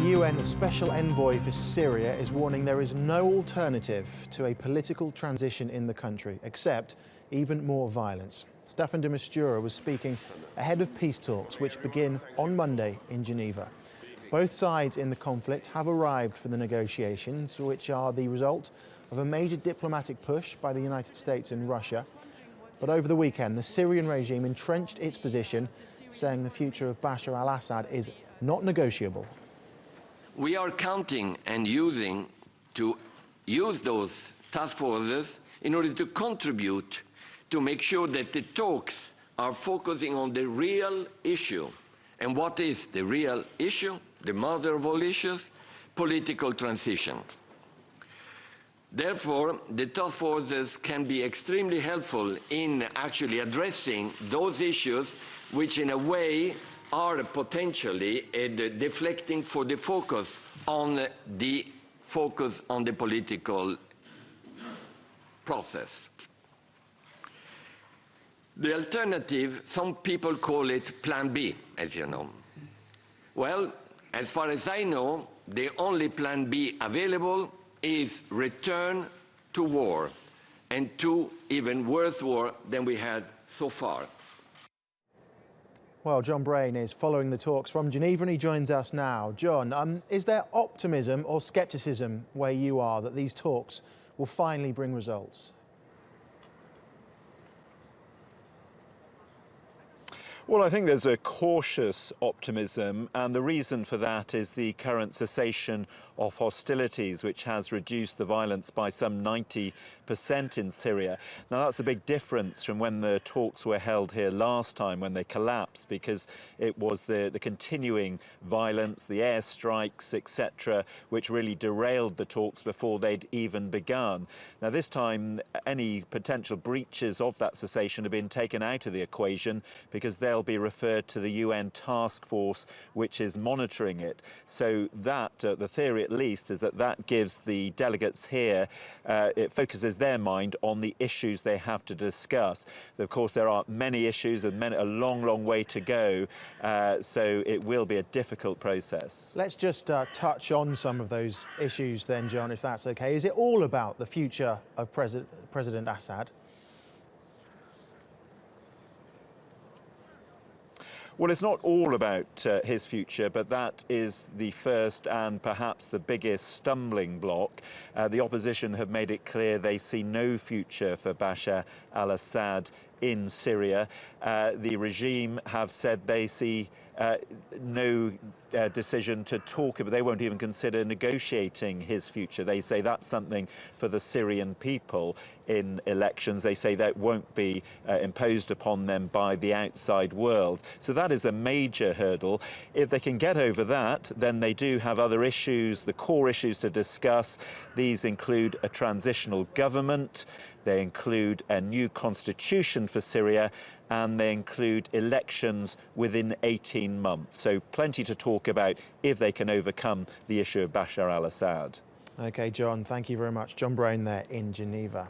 UN Special Envoy for Syria is warning there is no alternative to a political transition in the country, except even more violence. Staffan de Mistura was speaking ahead of peace talks, which begin on Monday in Geneva. Both sides in the conflict have arrived for the negotiations, which are the result of a major diplomatic push by the United States and Russia. But over the weekend, the Syrian regime entrenched its position, saying the future of Bashar al-Assad is not negotiable. We are counting and using those task forces in order to contribute to make sure that the talks are focusing on the real issue. And what is the real issue? The mother of all issues? Political transition. Therefore, the task forces can be extremely helpful in actually addressing those issues which in a way are potentially deflecting for the focus on the political process. The alternative, some people call it Plan B, as you know. Well, as far as I know, the only Plan B available is return to war, and to even worse war than we had so far. Well, Jon Brain is following the talks from Geneva and he joins us now. Jon, is there optimism or scepticism where you are that these talks will finally bring results? Well, I think there's a cautious optimism, and the reason for that is the current cessation of hostilities, which has reduced the violence by some 90% in Syria. Now, that's a big difference from when the talks were held here last time, when they collapsed, because it was the continuing violence, the airstrikes, etc., which really derailed the talks before they'd even begun. Now, this time, any potential breaches of that cessation have been taken out of the equation because they'll be referred to the UN task force which is monitoring it. So that, the theory at least, is that gives the delegates here, it focuses their mind on the issues they have to discuss. Of course, there are many issues and a long way to go, so it will be a difficult process. Let's just touch on some of those issues then, Jon, if that's okay. Is it all about the future of President Assad? Well, it's not all about his future, but that is the first and perhaps the biggest stumbling block. The opposition have made it clear they see no future for Bashar al-Assad in Syria. The regime have said they see no decision to talk about. They won't even consider negotiating his future. They say that's something for the Syrian people in elections. They say that won't be imposed upon them by the outside world. So that is a major hurdle. If they can get over that, then they do have other issues, the core issues to discuss. These include a transitional government, they include a new constitution for Syria, and they include elections within 18 months. So plenty to talk about if they can overcome the issue of Bashar al-Assad. OK, Jon, thank you very much. Jon Brain there in Geneva.